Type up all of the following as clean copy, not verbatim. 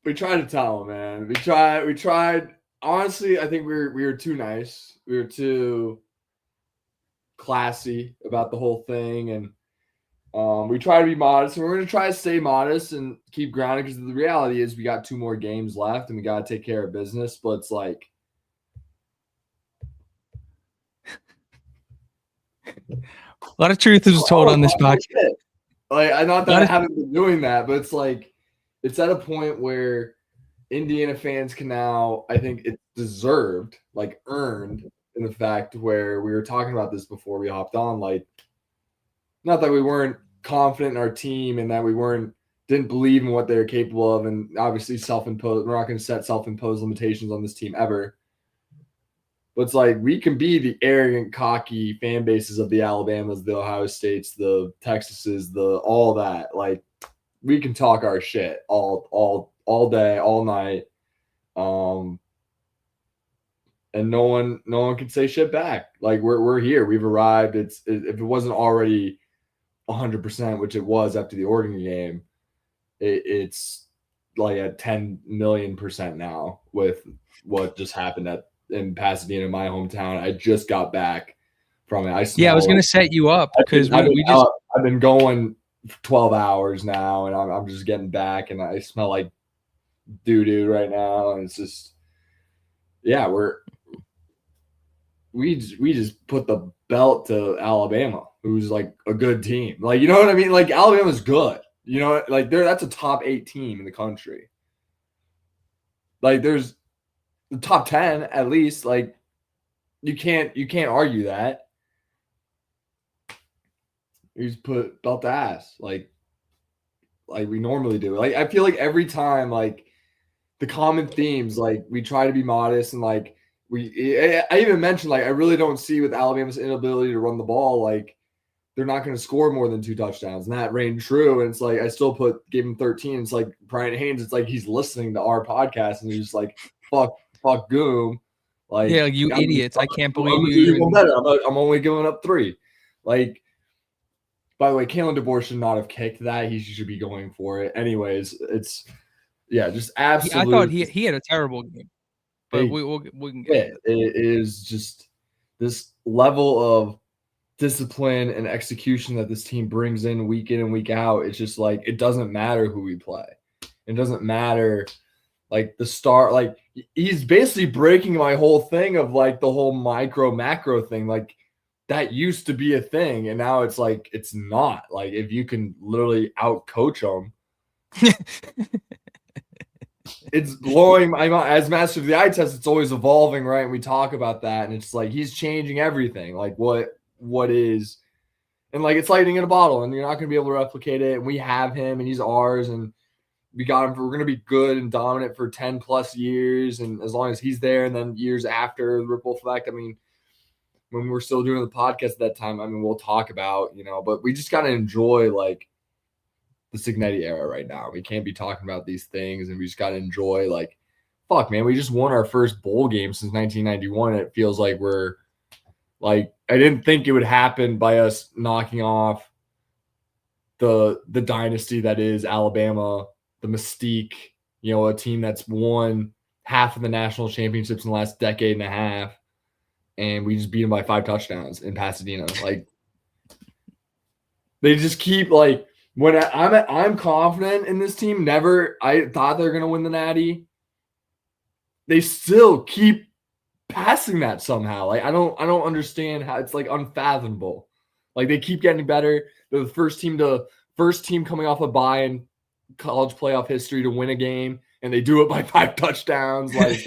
We tried to tell him, man. We tried. Honestly, I think we were too nice. We were too classy about the whole thing, and we try to be modest, and we're going to try to stay modest and keep grounded because the reality is we got 2 more games left, and we got to take care of business. But it's like, a lot of truth is told on this podcast. Like, I not that I haven't been doing that, but it's like it's at a point where Indiana fans can now, I think it's deserved, like earned, in the fact where we were talking about this before we hopped on. Like, not that we weren't confident in our team and that we didn't believe in what they were capable of, and obviously self-imposed. We're not going to set self-imposed limitations on this team ever. But it's like we can be the arrogant, cocky fan bases of the Alabamas, the Ohio States, the Texases, the all that. Like, we can talk our shit all day, all night, and no one can say shit back. Like, we're here, we've arrived. If it wasn't already 100%, which it was after the Oregon game, it's like at 10 million% now with what just happened in Pasadena, my hometown. I just got back from it. I was going to set you up because I've been going for 12 hours now, and I'm just getting back, and I smell like doo-doo right now, and it's just, yeah, we just put the belt to Alabama, who's like a good team. Like, you know what I mean? Like, Alabama's good. You know, like that's a top 8 team in the country. Like, there's the top 10 at least. Like, you can't argue that. You just put belt to ass like we normally do. Like, I feel like every time, like, the common themes, like, we try to be modest, and like I even mentioned, like, I really don't see with Alabama's inability to run the ball, like, they're not going to score more than 2 touchdowns, and that reigned true. And it's like I still gave him 13. It's like Brian Haynes. It's like he's listening to our podcast, and he's just like, fuck Goom. Like, yeah, you idiots! I can't believe I'm you. Even better. I'm only giving up 3. Like, by the way, Kalen DeBoer should not have kicked that. He should be going for it. Anyways, it's just absolutely. I thought he had a terrible game, but we can get it. It is just this level of discipline and execution that this team brings in and week out. It's just like, it doesn't matter who we play. It doesn't matter, like, the star. Like, he's basically breaking my whole thing of, like, the whole macro thing. Like, that used to be a thing, and now it's like it's not. Like, if you can literally out coach them, it's blowing my mind. As master of the eye test, it's always evolving, right? And we talk about that, and it's like he's changing everything. Like, what is, and like, it's lightning in a bottle, and you're not going to be able to replicate it. And we have him, and he's ours, and we got him. We're going to be good and dominant for 10 plus years, and as long as he's there, and then years after, the ripple effect. I mean, when we're still doing the podcast at that time, I mean, we'll talk about, but we just got to enjoy, like, the Cignetti era right now. We can't be talking about these things, and we just got to enjoy, like, fuck, man, we just won our first bowl game since 1991. And it feels like we're, like, I didn't think it would happen by us knocking off the dynasty that is Alabama, the mystique, a team that's won half of the national championships in the last decade and a half, and we just beat them by 5 touchdowns in Pasadena. Like, they just keep, like, when I'm confident in this team. I thought they're gonna win the Natty. They still keep passing that somehow. Like, I don't understand how. It's like unfathomable. Like, they keep getting better. They're the first team coming off a bye in college playoff history to win a game, and they do it by 5 touchdowns. Like,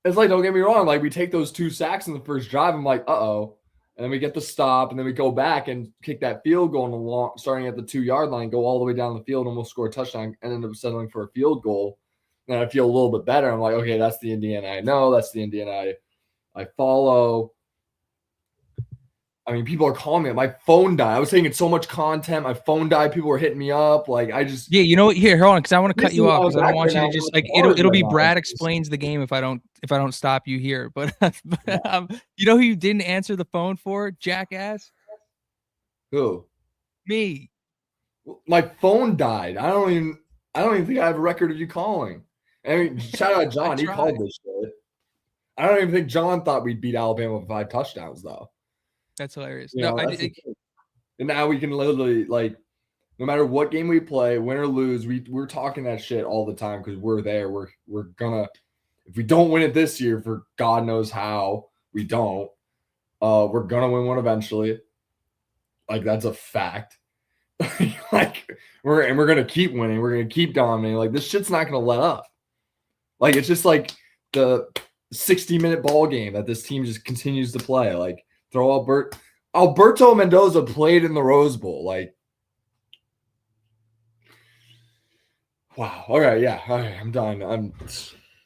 it's like, don't get me wrong. Like, we take those 2 sacks in the first drive. I'm like, uh-oh. And then we get the stop, and then we go back and kick that field goal starting at the 2-yard line, go all the way down the field, and we'll score a touchdown, and end up settling for a field goal. And I feel a little bit better. I'm like, okay, that's the Indiana I know. That's the Indiana I follow. I mean, people are calling me. My phone died. I was taking so much content. My phone died. People were hitting me up. Like, I just. Yeah, you know what? Here, hold on, because I want to cut you off, because I don't want you to just, like, it'll be Brad explains the game if I don't stop you here. But you know who you didn't answer the phone for, jackass? Who? Me. My phone died. I don't even. I don't even think I have a record of you calling. I mean, shout out John. He called this shit. I don't even think John thought we'd beat Alabama with 5 touchdowns, though. That's hilarious. You know, and now we can literally, like, no matter what game we play, win or lose, we're talking that shit all the time because we're there. We're gonna, if we don't win it this year, for God knows how we don't, we're gonna win one eventually. Like, that's a fact. Like, we're gonna keep winning. We're gonna keep dominating. Like, this shit's not gonna let up. Like, it's just like the 60-minute ball game that this team just continues to play. Like, throw Alberto Mendoza played in the Rose Bowl. Like, wow. All right, yeah. All right, I'm done.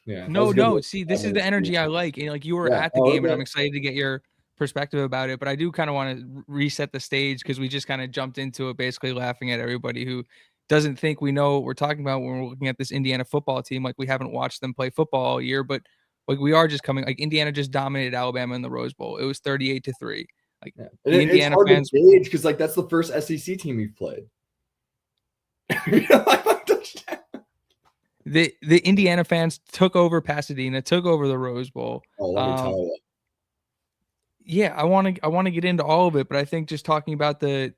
No. See, this is the energy I like. And like, you were at the game, and I'm excited to get your perspective about it. But I do kind of want to reset the stage because we just kind of jumped into it, basically laughing at everybody who doesn't think we know what we're talking about when we're looking at this Indiana football team. Like, we haven't watched them play football all year, but like, we are just coming. Like, Indiana just dominated Alabama in the Rose Bowl. It was 38-3. Like, the Indiana fans, because like that's the first SEC team we've played. The Indiana fans took over Pasadena, took over the Rose Bowl. Oh, let me tell you. Yeah, I want to get into all of it, but I think just talking about the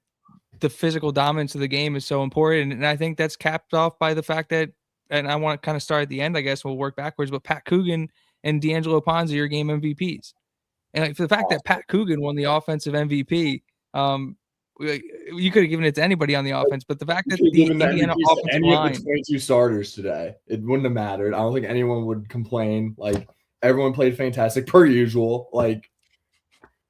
physical dominance of the game is so important, and I think that's capped off by the fact that, and I want to kind of start at the end. I guess we'll work backwards, but Pat Coogan and D'Angelo Ponzi are game MVPs, and like, for the fact that Pat Coogan won the offensive MVP, you could have given it to anybody on the offense, but the fact that the Indiana offensive line, of the 22 starters today, it wouldn't have mattered. I don't think anyone would complain. Like, everyone played fantastic per usual. Like,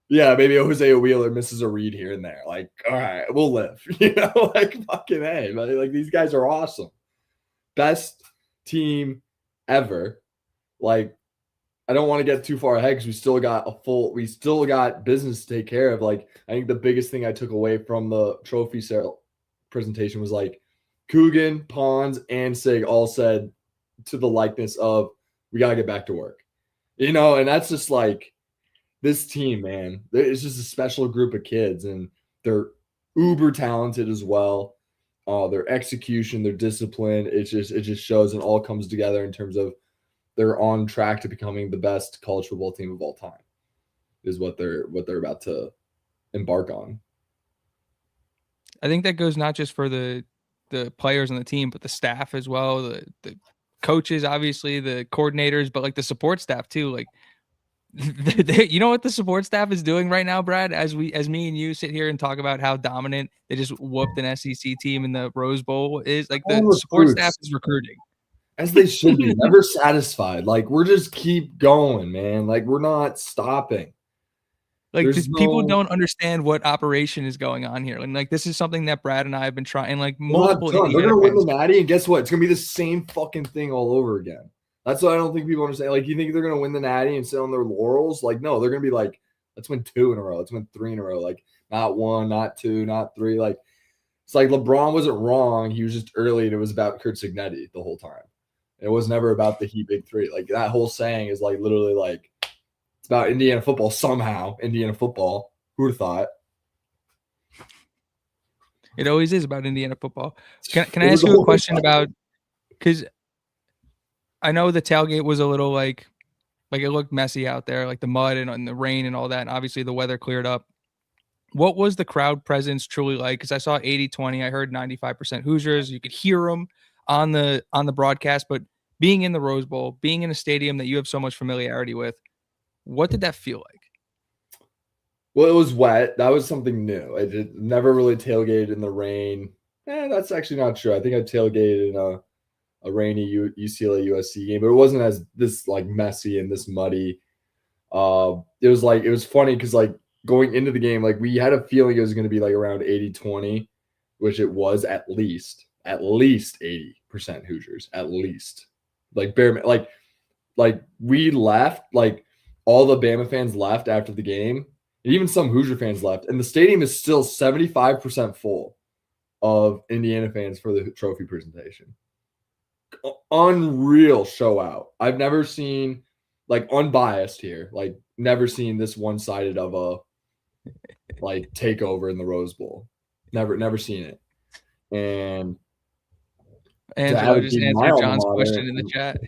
yeah, maybe Jose Wheeler misses a read here and there. Like, all right, we'll live. You know, like, fucking A. But like, these guys are awesome. Best team ever. Like, I don't want to get too far ahead because we still got business to take care of. Like, I think the biggest thing I took away from the trophy sale presentation was like Coogan, Pons, and Sig all said to the likeness of, we got to get back to work. You know, and that's just like, this team, man, it's just a special group of kids, and they're uber talented as well. Their execution, their discipline, it just shows, and all comes together in terms of they're on track to becoming the best college football team of all time, is what they're about to embark on. I think that goes not just for the players on the team, but the staff as well, the coaches, obviously, the coordinators, but like the support staff too. Like, you know what the support staff is doing right now, Brad, as me and you sit here and talk about how dominant they just whooped an SEC team in the Rose Bowl is. Like, the support staff is recruiting. As they should be. Never satisfied. Like, we're just keep going, man. Like, we're not stopping. Like, people don't understand what operation is going on here. And like, this is something that Brad and I have been trying, like, multiple. They're gonna win the Natty, and guess what? It's gonna be the same fucking thing all over again. That's what I don't think people understand. Like, you think they're gonna win the Natty and sit on their laurels? Like, no, they're gonna be like, let's win 2 in a row. Let's win 3 in a row. Like, not 1, not 2, not 3. Like, it's like LeBron wasn't wrong. He was just early, and it was about Kurt Signetti the whole time. It was never about the He Big Three. Like, that whole saying is like literally like, it's about Indiana football somehow. Indiana football. Who would have thought? It always is about Indiana football. Can I ask you a question about, because I know the tailgate was a little like it looked messy out there, like the mud and the rain and all that. And obviously the weather cleared up. What was the crowd presence truly like? Because I saw 80-20. I heard 95% Hoosiers. You could hear them on the broadcast, but being in the Rose Bowl, being in a stadium that you have so much familiarity with, what did that feel like? Well, it was wet. That was something new. I did never really tailgated in the rain. That's actually not true. I think I tailgated in a rainy UCLA USC game, but it wasn't as this like messy and this muddy. It was funny because like going into the game, like we had a feeling it was going to be like around 80-20, which it was at least 80% Hoosiers, at least. Like bare, like we left, like all the Bama fans left after the game, and even some Hoosier fans left, and the stadium is still 75% full of Indiana fans for the trophy presentation. Unreal show out. I've never seen, like, unbiased here, like never seen this one-sided of a like takeover in the Rose Bowl. Never seen it. And Angelo would just be my answered alma John's mater. question in the chat.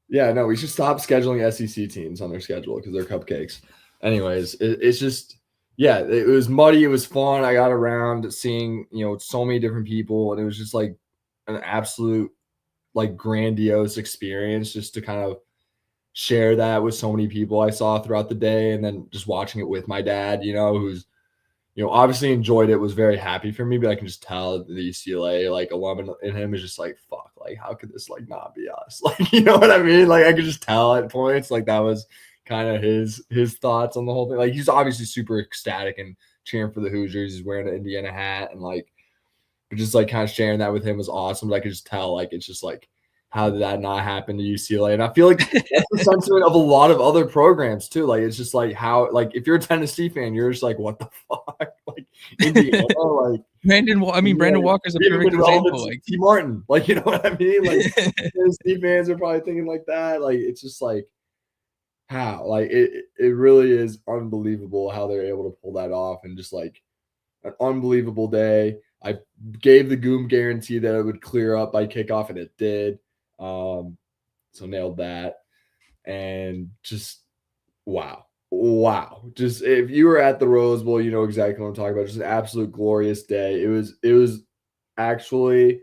Yeah, no, we should stop scheduling SEC teams on their schedule because they're cupcakes. Anyways, it's just, yeah, it was muddy. It was fun. I got around seeing, so many different people, and it was just like an absolute, like, grandiose experience just to kind of share that with so many people I saw throughout the day, and then just watching it with my dad, who's, obviously enjoyed it, was very happy for me, but I can just tell the UCLA like alum in him is just like, fuck, like how could this like not be us? Like, you know what I mean? Like I could just tell at points like that was kind of his thoughts on the whole thing. Like he's obviously super ecstatic and cheering for the Hoosiers. He's wearing an Indiana hat and like, but just like kind of sharing that with him was awesome. But I could just tell like it's just like, how did that not happen to UCLA? And I feel like that's the sentiment of a lot of other programs too. Like it's just like how, like if you're a Tennessee fan, you're just like, what the fuck? Like Indiana, like Brandon Walker's a perfect example. Like T. Martin, like, you know what I mean? Like Tennessee fans are probably thinking like that. Like it's just like how, like it really is unbelievable how they're able to pull that off, and just like an unbelievable day. I gave the Goom guarantee that it would clear up by kickoff, and it did. So nailed that. And just wow. Just if you were at the Rose Bowl, you know exactly what I'm talking about. Just an absolute glorious day. It was actually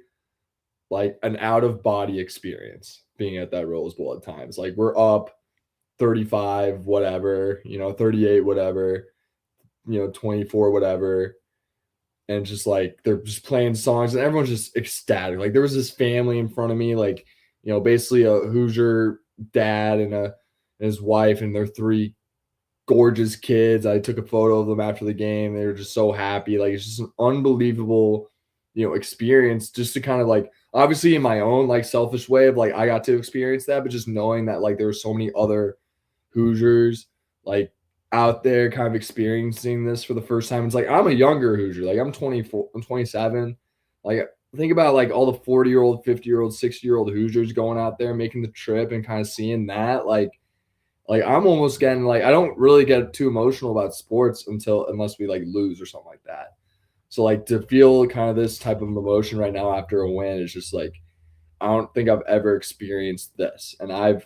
like an out of body experience being at that Rose Bowl at times. Like we're up 35 whatever, 38 whatever, 24 whatever, and just like they're just playing songs and everyone's just ecstatic. Like there was this family in front of me, like, basically a Hoosier dad and his wife and their three gorgeous kids. I took a photo of them after the game. They were just so happy. Like it's just an unbelievable, experience just to kind of like, obviously in my own like selfish way of like I got to experience that, but just knowing that like there were so many other Hoosiers like out there kind of experiencing this for the first time. It's like I'm a younger Hoosier. Like I'm 24, I'm 27. Like think about like all the 40-year-old, 50-year-old, 60-year-old Hoosiers going out there making the trip and kind of seeing that. Like I'm almost getting like I don't really get too emotional about sports unless we like lose or something like that. So like to feel kind of this type of emotion right now after a win is just like I don't think I've ever experienced this. And I've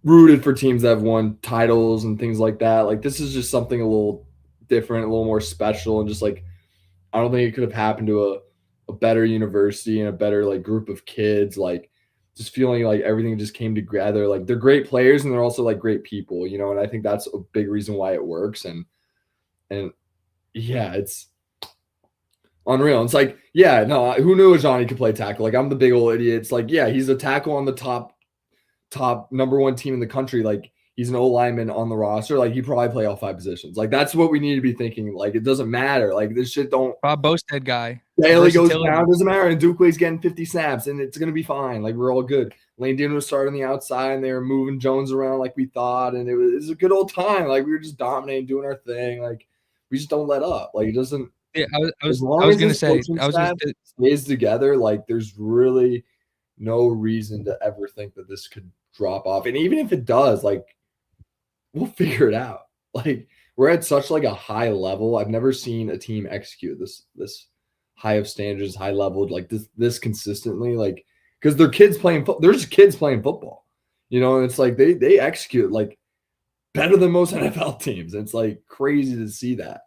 rooted for teams that have won titles and things like that. Like this is just something a little different, a little more special, and just like I don't think it could have happened to a better university and a better like group of kids. Like just feeling like everything just came together. Like they're great players and they're also like great people, and I think that's a big reason why it works. And yeah, it's unreal. It's like, yeah, no, who knew Johnny could play tackle? Like I'm the big old idiot. It's like, yeah, he's a tackle on the top number one team in the country. Like he's an O lineman on the roster. Like he probably play all 5 positions. Like that's what we need to be thinking. Like it doesn't matter. Like this shit don't. Bob Bostad guy. Daly goes down, doesn't matter. And Duquay's getting 50 snaps, and it's gonna be fine. Like we're all good. Lane Dean was starting the outside, and they were moving Jones around like we thought, and it was a good old time. Like we were just dominating, doing our thing. Like we just don't let up. Like it doesn't. Yeah, I was gonna say stays together. Like there's really no reason to ever think that this could drop off. And even if it does, like we'll figure it out. Like we're at such like a high level. I've never seen a team execute this high of standards, high level, like this consistently. Like because they're kids playing they're just kids playing football, and it's like they execute like better than most NFL teams. And it's like crazy to see that.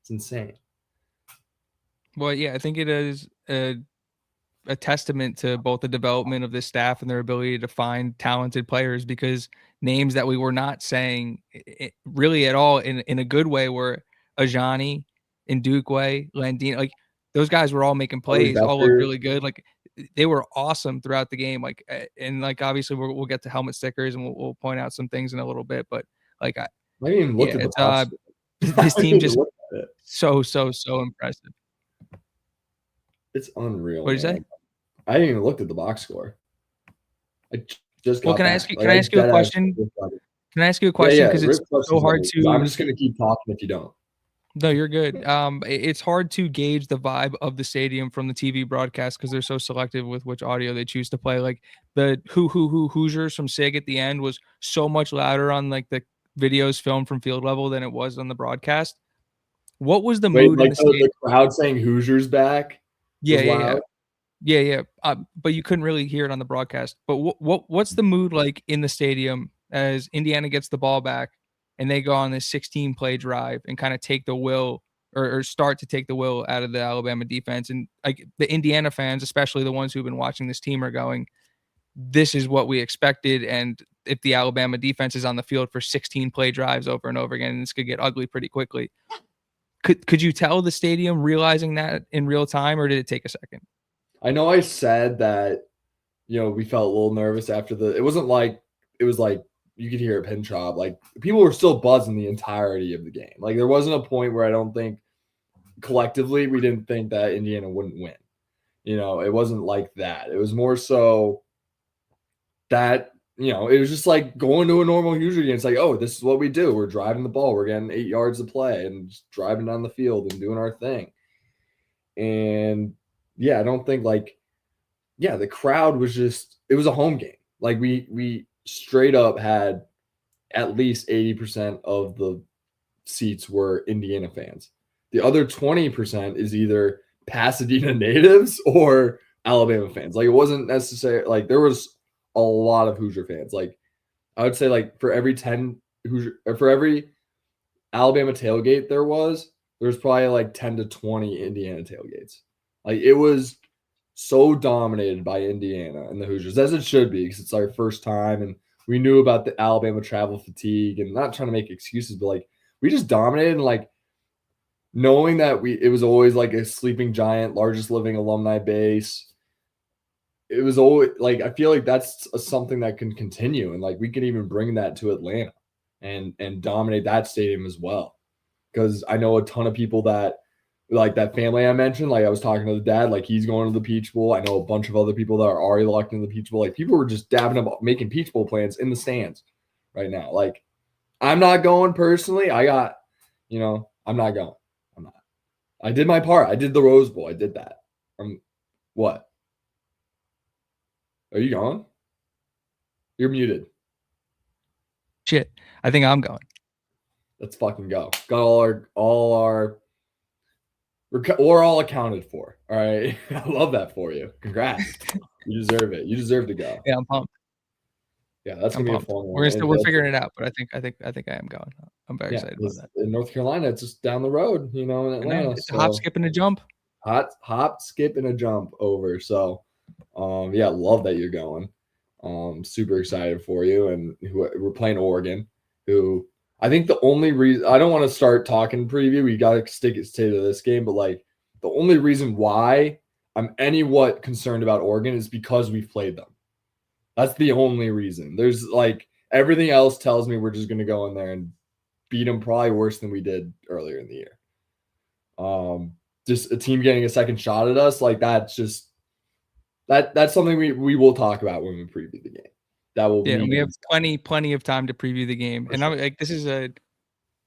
It's insane. Well, yeah, I think it is a testament to both the development of this staff and their ability to find talented players, because names that we were not saying really at all in a good way were Ajani and Dukeway, Landine. Like those guys were all making plays, all looked really good. Like they were awesome throughout the game. Like, and like obviously we'll get to helmet stickers and we'll point out some things in a little bit. But like I didn't even look at the box. This team just so impressive. It's unreal. What did you say? I didn't even look at the box score. I just can I ask you a question? Can I ask you a question? Because it's so hard to. I'm just gonna keep talking if you don't. No, you're good. It's hard to gauge the vibe of the stadium from the TV broadcast because they're so selective with which audio they choose to play. Like the Hoosiers from SIG at the end was so much louder on like the videos filmed from field level than it was on the broadcast. What was the Wait, mood in like the stadium? the crowd saying Hoosiers back Yeah, was yeah, yeah. loud? Yeah, yeah. But you couldn't really hear it on the broadcast. But what's the mood like in the stadium as Indiana gets the ball back and they go on this 16 play drive and kind of take the will or start to take the will out of the Alabama defense? And like the Indiana fans, especially the ones who've been watching this team, are going, this is what we expected. And if the Alabama defense is on the field for 16 play drives over and over again, this could get ugly pretty quickly. Could you tell the stadium realizing that in real time, or did it take a second? I know I said that, we felt a little nervous after it wasn't like it was like you could hear a pin drop. Like people were still buzzing the entirety of the game. Like there wasn't a point where I don't think collectively we didn't think that Indiana wouldn't win. It wasn't like that. It was more so that, it was just like going to a normal Hoosier game. It's like, oh, this is what we do. We're driving the ball. We're getting 8 yards of play and just driving down the field and doing our thing. And yeah, I don't think the crowd was it was a home game. Like we straight up had at least 80% of the seats were Indiana fans. The other 20% is either Pasadena natives or Alabama fans. Like it wasn't necessary. Like there was a lot of Hoosier fans. Like I would say like for every 10 Hoosier or for every Alabama tailgate there was probably like 10 to 20 Indiana tailgates. Like it was so dominated by Indiana and the Hoosiers, as it should be, because it's our first time and we knew about the Alabama travel fatigue and not trying to make excuses, but like we just dominated and like knowing that it was always like a sleeping giant, largest living alumni base. It was always like I feel like that's something that can continue and like we can even bring that to Atlanta and dominate that stadium as well. Because I know a ton of people that like that family I mentioned, like I was talking to the dad, like he's going to the Peach Bowl. I know a bunch of other people that are already locked into the Peach Bowl. Like people were just dabbing about making Peach Bowl plans in the stands right now. Like I'm not going personally. I'm not going. I'm not. I did my part. I did the Rose Bowl. I did that. What? Are you going? You're muted. Shit. I think I'm going. Let's fucking go. Got all our we're all accounted for. All right. I love that for you. Congrats. You deserve it. You deserve to go. Yeah, I'm pumped. Yeah, that's I'm gonna be a pumped. fun one. We're figuring it out, but I think I am going. I'm very Yeah, excited about that. in North Carolina, it's just down the road, in Atlanta. It's a hop, skip, and a jump. Hop, skip, and a jump over. So, yeah, love that you're going. Super excited for you. And we're playing Oregon, who I think the only reason I don't want to start talking preview. We got to stay to this game, but like the only reason why I'm anywhat concerned about Oregon is because we've played them. That's the only reason. There's like everything else tells me we're just going to go in there and beat them probably worse than we did earlier in the year. Just a team getting a second shot at us, like that's something we will talk about when we preview the game. That will we have plenty of time to preview the game. And I'm like, this is a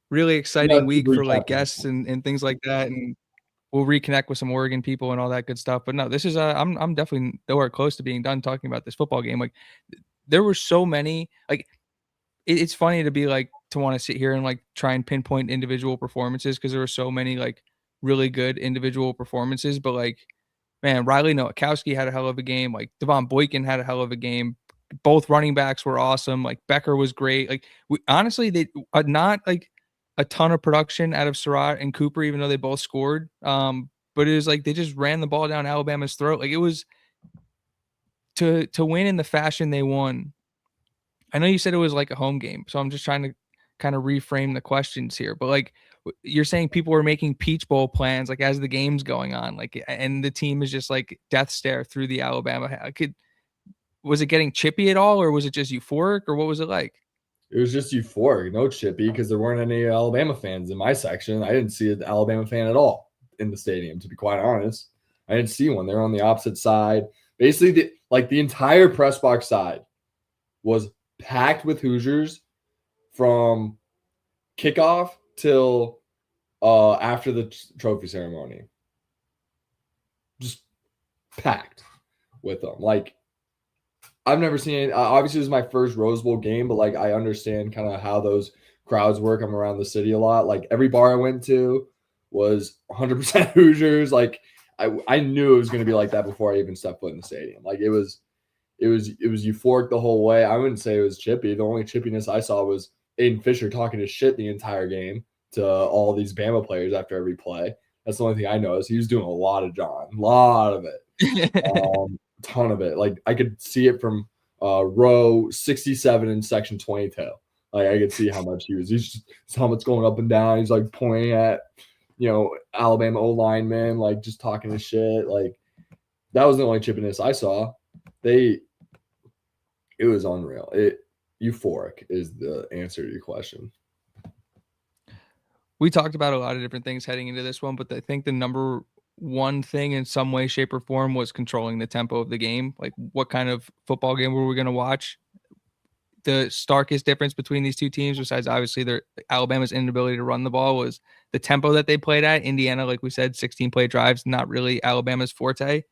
really exciting week for like guests and things like that. And we'll reconnect with some Oregon people and all that good stuff. But no, this is I'm definitely nowhere close to being done talking about this football game. Like there were so many, like it's funny to be like to want to sit here and like try and pinpoint individual performances because there were so many like really good individual performances. But like, man, Riley Nowakowski had a hell of a game. Like Devon Boykin had a hell of a game. Both running backs were awesome. Like Becker was great. Like honestly, they not like a ton of production out of Surratt and Cooper, even though they both scored. But it was like they just ran the ball down Alabama's throat. Like it was to win in the fashion they won. I know you said it was like a home game, so I'm just trying to kind of reframe the questions here. But like you're saying people were making Peach Bowl plans like as the game's going on, like and the team is just like death stare through the Alabama. Was it getting chippy at all, or was it just euphoric, or what was it like? It was just euphoric, no chippy, because there weren't any Alabama fans in my section. I didn't see an Alabama fan at all in the stadium, to be quite honest. I didn't see one. They were on the opposite side. Basically, the entire press box side was packed with Hoosiers from kickoff till after the trophy ceremony. Just packed with them. Like, I've never seen it. Obviously, it was my first Rose Bowl game, but like I understand kind of how those crowds work. I'm around the city a lot. Like every bar I went to was 100% Hoosiers. Like I knew it was going to be like that before I even stepped foot in the stadium. Like it was euphoric the whole way. I wouldn't say it was chippy. The only chippiness I saw was Aiden Fisher talking his shit the entire game to all these Bama players after every play. That's the only thing I noticed. He was doing a lot of John, a lot of it, ton of it. Like I could see it from row 67 in section 22. Like I could see how much he's just his helmet's going up and down. He's like pointing at, Alabama O linemen, like just talking his shit. Like that was the only chippiness I saw. It was unreal. Euphoric is the answer to your question. We talked about a lot of different things heading into this one, but I think the number one thing in some way, shape, or form was controlling the tempo of the game. Like, what kind of football game were we going to watch? The starkest difference between these two teams, besides obviously their Alabama's inability to run the ball, was the tempo that they played at. Indiana, like we said, 16 play drives, not really Alabama's forte.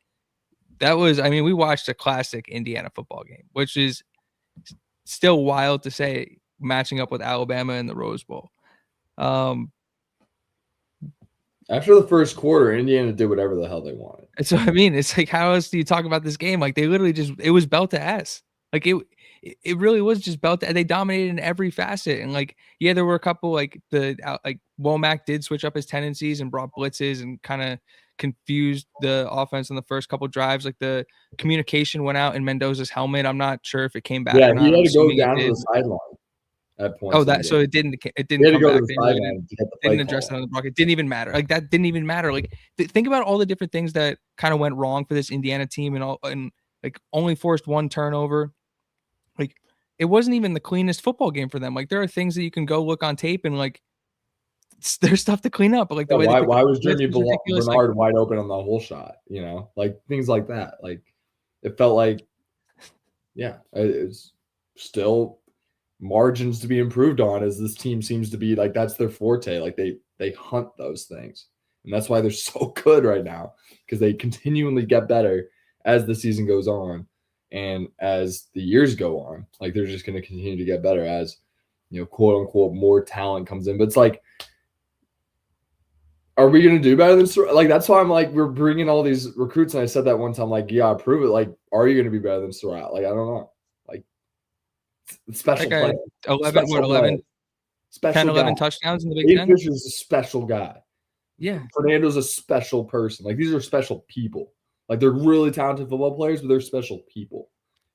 That was, we watched a classic Indiana football game, which is still wild to say, matching up with Alabama in the Rose Bowl. After the first quarter, Indiana did whatever the hell they wanted. So it's like, how else do you talk about this game? Like they literally it was belt to S. Like it really was just belt to, they dominated in every facet. And like, yeah, there were a couple like Womack did switch up his tendencies and brought blitzes and kind of confused the offense in the first couple drives. Like the communication went out in Mendoza's helmet. I'm not sure if it came back. Yeah, or not. he had to go down to the sideline. So it didn't come back. They didn't address it on the block. It didn't even matter. Like that didn't even matter. Like think about all the different things that kind of went wrong for this Indiana team and like only forced one turnover. Like it wasn't even the cleanest football game for them. Like there are things that you can go look on tape and like there's stuff to clean up. But like why was Jeremy Bernard wide open on the whole shot? Like things like that. Like it felt like, it's still margins to be improved on, as this team seems to be like that's their forte. Like they hunt those things, and that's why they're so good right now, because they continually get better as the season goes on and as the years go on. Like they're just going to continue to get better as quote unquote more talent comes in. But it's like, are we going to do better than like? That's why I'm like, we're bringing all these recruits, and I said that one time, like, yeah, prove it. Like, are you going to be better than Surratt? Like, I don't know. Special player. 11, special 11, special 10, 11 guy. touchdowns in the Big Ten. Fisher's a special guy. Yeah. Fernando's a special person. Like, these are special people. Like, they're really talented football players, but they're special people.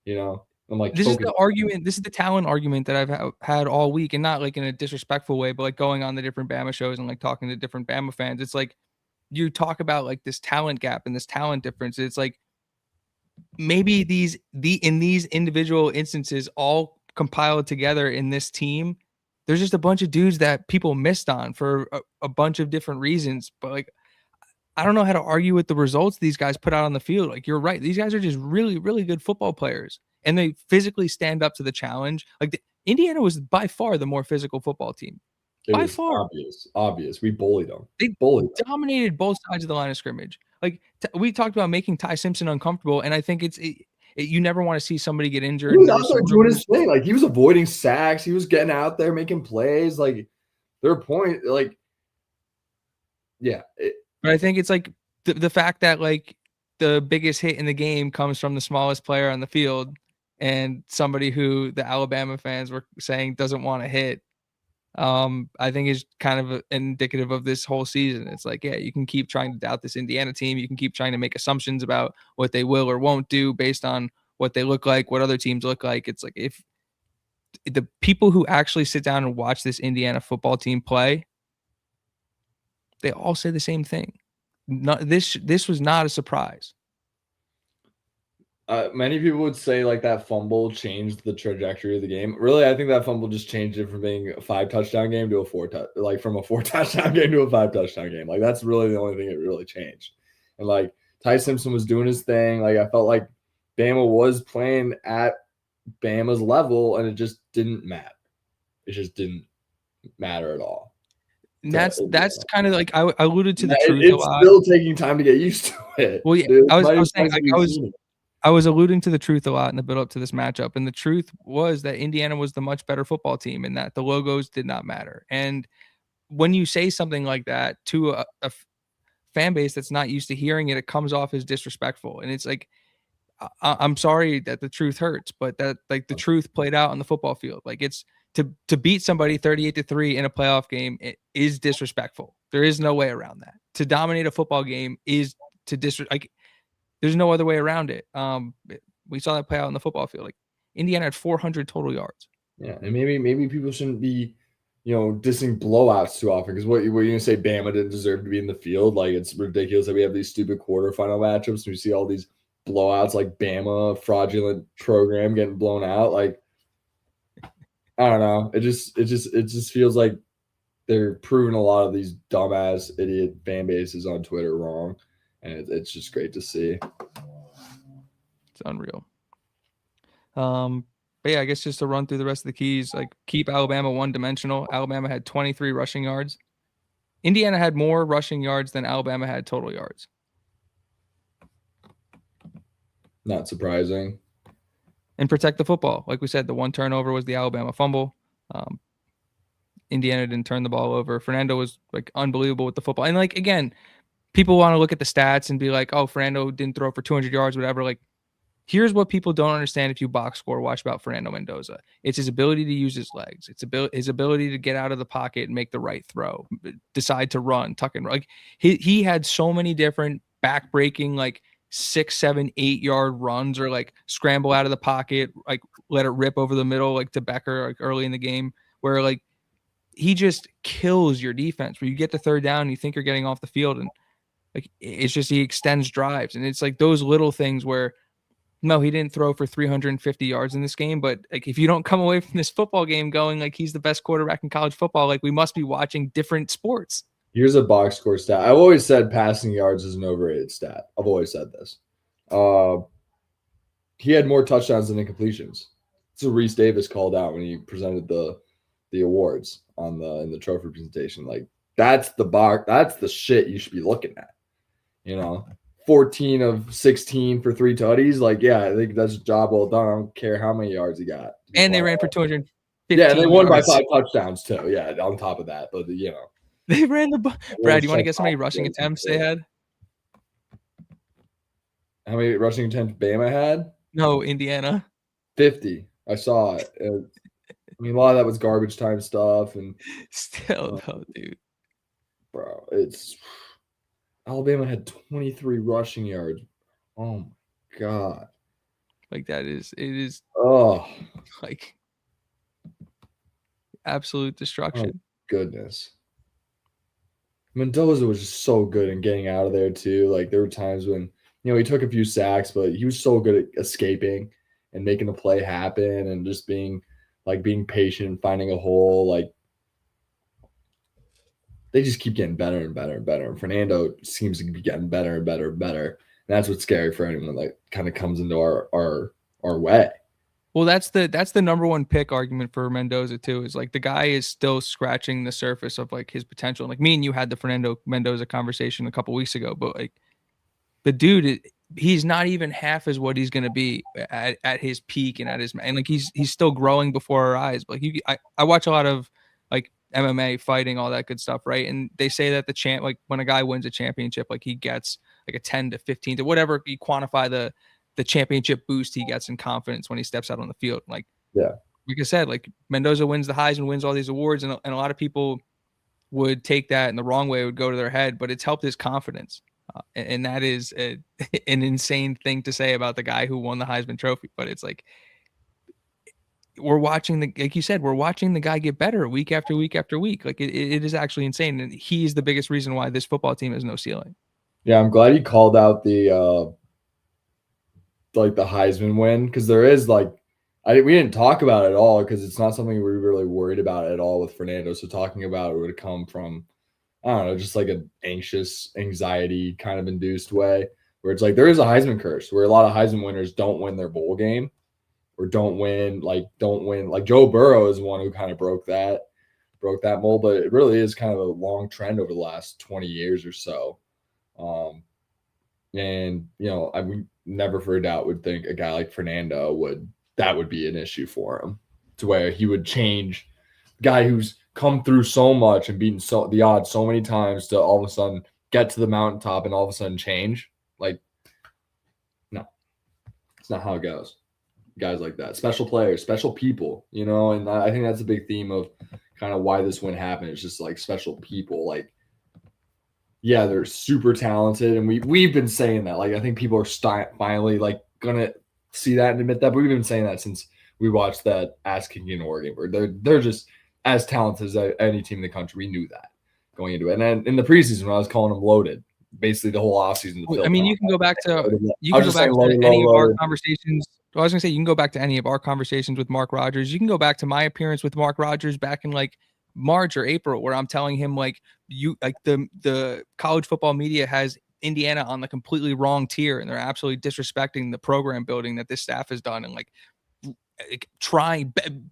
I'm like, this is the argument. This is the talent argument that I've had all week, and not like in a disrespectful way, but like going on the different Bama shows and like talking to different Bama fans. It's like you talk about like this talent gap and this talent difference. It's like maybe in these individual instances all compiled together in this team, there's just a bunch of dudes that people missed on for a bunch of different reasons. But like, I don't know how to argue with the results these guys put out on the field. Like, you're right. These guys are just really, really good football players, and they physically stand up to the challenge. Like Indiana was by far the more physical football team. By far. Obvious. We bullied them. They dominated both sides of the line of scrimmage. Like we talked about making Ty Simpson uncomfortable, and I think you never want to see somebody get injured. He was out there doing his thing. Like, he was avoiding sacks. He was getting out there making plays. Like, their point, like, yeah. But I think it's like the fact that like the biggest hit in the game comes from the smallest player on the field, and somebody who the Alabama fans were saying doesn't want to hit. I think is kind of indicative of this whole season. It's like, yeah, you can keep trying to doubt this Indiana team. You can keep trying to make assumptions about what they will or won't do based on what they look like, what other teams look like. It's like, if the people who actually sit down and watch this Indiana football team play, they all say the same thing. This was not a surprise. Many people would say like that fumble changed the trajectory of the game. Really, I think that fumble just changed it from being a 5-touchdown game to from a 4-touchdown game to a 5-touchdown game. Like, that's really the only thing it really changed. And like Ty Simpson was doing his thing. Like, I felt like Bama was playing at Bama's level, and it just didn't matter. It just didn't matter at all. That's kind of like I alluded to the truth. It's still taking time to get used to it. Well, yeah, I was saying I was alluding to the truth a lot in the build up to this matchup. And the truth was that Indiana was the much better football team, and that the logos did not matter. And when you say something like that to a fan base that's not used to hearing it, it comes off as disrespectful. And it's like, I'm sorry that the truth hurts, but that like the truth played out on the football field. Like it's to beat somebody 38-3 in a playoff game, it is disrespectful. There is no way around that. To dominate a football game is to like there's no other way around it. We saw that play out on the football field. Like Indiana had 400 total yards. Yeah, and maybe people shouldn't be, dissing blowouts too often, because what you're gonna say Bama didn't deserve to be in the field? Like it's ridiculous that we have these stupid quarterfinal matchups and we see all these blowouts, like Bama fraudulent program getting blown out. Like I don't know. It just feels like they're proving a lot of these dumbass idiot fan bases on Twitter wrong, and it's just great to see. It's unreal. But yeah, I guess just to run through the rest of the keys, like keep Alabama one-dimensional. Alabama had 23 rushing yards. Indiana had more rushing yards than Alabama had total yards. Not surprising. And protect the football. Like we said, the one turnover was the Alabama fumble. Indiana didn't turn the ball over. Fernando was like unbelievable with the football. And like, again, people want to look at the stats and be like, oh, Fernando didn't throw for 200 yards, whatever. Like, here's what people don't understand if you box score watch about Fernando Mendoza. It's his ability to use his legs. It's his ability to get out of the pocket and make the right throw, decide to run, tuck and run. Like he had so many different back-breaking, like 6, 7, 8 yard runs, or like scramble out of the pocket, like let it rip over the middle, like to Becker, like early in the game, where like he just kills your defense. Where you get the third down, and you think you're getting off the field, and like it's just he extends drives, and it's like those little things where. No, he didn't throw for 350 yards in this game, but like if you don't come away from this football game going like he's the best quarterback in college football, like we must be watching different sports. Here's a box score stat. I've always said passing yards is an overrated stat. I've always said this. He had more touchdowns than incompletions. So Reese Davis called out when he presented the awards in the trophy presentation. Like that's the shit you should be looking at. 14 of 16 for 3 tutties. Like, yeah, I think that's a job well done. I don't care how many yards he got. And they ran for 250. Yeah, and they won by 5 touchdowns too. Yeah, on top of that. But they ran the Brad, you want to guess how many rushing attempts they had? How many rushing attempts Bama had? No, Indiana. 50. I saw it. I mean, a lot of that was garbage time stuff, and still though, dude. Bro, Alabama had 23 rushing yards. Oh my god! Like it is. Oh, like absolute destruction. Oh, goodness. Mendoza was just so good in getting out of there too. Like there were times when he took a few sacks, but he was so good at escaping and making the play happen, and just being patient and finding a hole. Like they just keep getting better and better and better. And Fernando seems to be getting better and better and better. And that's what's scary for anyone that kind of comes into our way. Well, that's the number one pick argument for Mendoza too, is like the guy is still scratching the surface of like his potential. Like me and you had the Fernando Mendoza conversation a couple weeks ago, but like the dude, he's not even half as what he's going to be at his peak and like he's still growing before our eyes. But like I watch a lot of like MMA fighting, all that good stuff, right? And they say that like when a guy wins a championship, like he gets like a 10 to 15 to whatever you quantify the championship boost he gets in confidence when he steps out on the field. Like I said, like Mendoza wins the Heisman, wins all these awards, and a lot of people would take that in the wrong way, would go to their head, but it's helped his confidence. And that is an insane thing to say about the guy who won the Heisman Trophy. But it's like, we're watching like you said, we're watching the guy get better week after week after week. Like it is actually insane. And he's the biggest reason why this football team has no ceiling. Yeah, I'm glad he called out the Heisman win, because there is we didn't talk about it at all, because it's not something we're really worried about at all with Fernando. So talking about it would come from, I don't know, just like an anxiety kind of induced way, where it's like there is a Heisman curse where a lot of Heisman winners don't win their bowl game, or don't win. Like Joe Burrow is one who kind of broke that mold, but it really is kind of a long trend over the last 20 years or so. And I would never for a doubt would think a guy like Fernando would be an issue for him, to where he would change. Guy who's come through so much and beaten the odds so many times to all of a sudden get to the mountaintop and all of a sudden change. Like, no, it's not how it goes. Guys like that, special players, special people, and I think that's a big theme of kind of why this win happened. It's just like special people. Like, yeah, they're super talented, and we've been saying that. Like, I think people are finally like gonna see that and admit that. But we've been saying that since we watched that ass kicking in Oregon, where they're just as talented as any team in the country. We knew that going into it. And then in the preseason, when I was calling them loaded, basically the whole offseason. I mean, you can go back to any of our conversations. I was gonna say you can go back to any of our conversations with Mark Rogers. You can go back to my appearance with Mark Rogers back in like March or April, where I'm telling him like the college football media has Indiana on the completely wrong tier, and they're absolutely disrespecting the program building that this staff has done, and like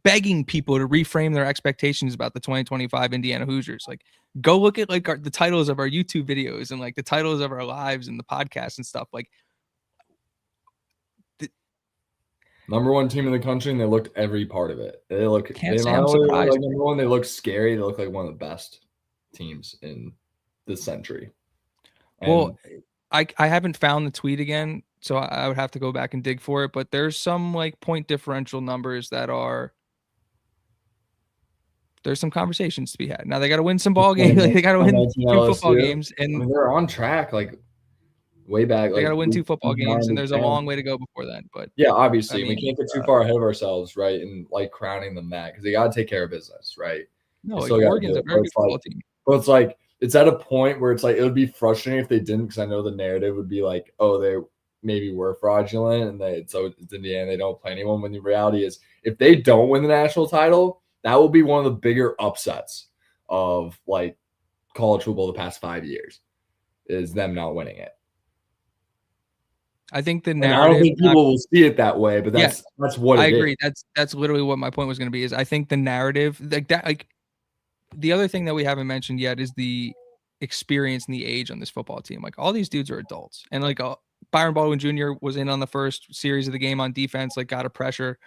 begging people to reframe their expectations about the 2025 Indiana Hoosiers. Like, go look at like the titles of our YouTube videos and like the titles of our lives and the podcast and stuff. Like, number one team in the country, and they looked every part of it. They look surprised. Like number one, they look scary. They look like one of the best teams in this century. And well, I haven't found the tweet again, so I would have to go back and dig for it. But there's some like point differential numbers that are. There's some conversations to be had. Now they got to win some ball games. Like, they got to win 2 football games, and they're on track. Like, way back, they got to win 2 football games, and there's a long way to go before then. But yeah, obviously, we can't get too far ahead of ourselves, right? And like crowning them that, because they got to take care of business, right? No, like, Oregon's a very good football team. But it's like it's at a point where it's like it would be frustrating if they didn't, because I know the narrative would be like, oh, they maybe were fraudulent, and so it's Indiana, they don't play anyone. When the reality is, if they don't win the national title, that will be one of the bigger upsets of like college football the past 5 years, is them not winning it. I think the narrative. I don't think people will see it that way, but that's what I agree. That's literally what my point was going to be. Is I think the narrative like that. Like, the other thing that we haven't mentioned yet is the experience and the age on this football team. Like, all these dudes are adults, and like Byron Baldwin Jr. was in on the first series of the game on defense. Like, got a pressure.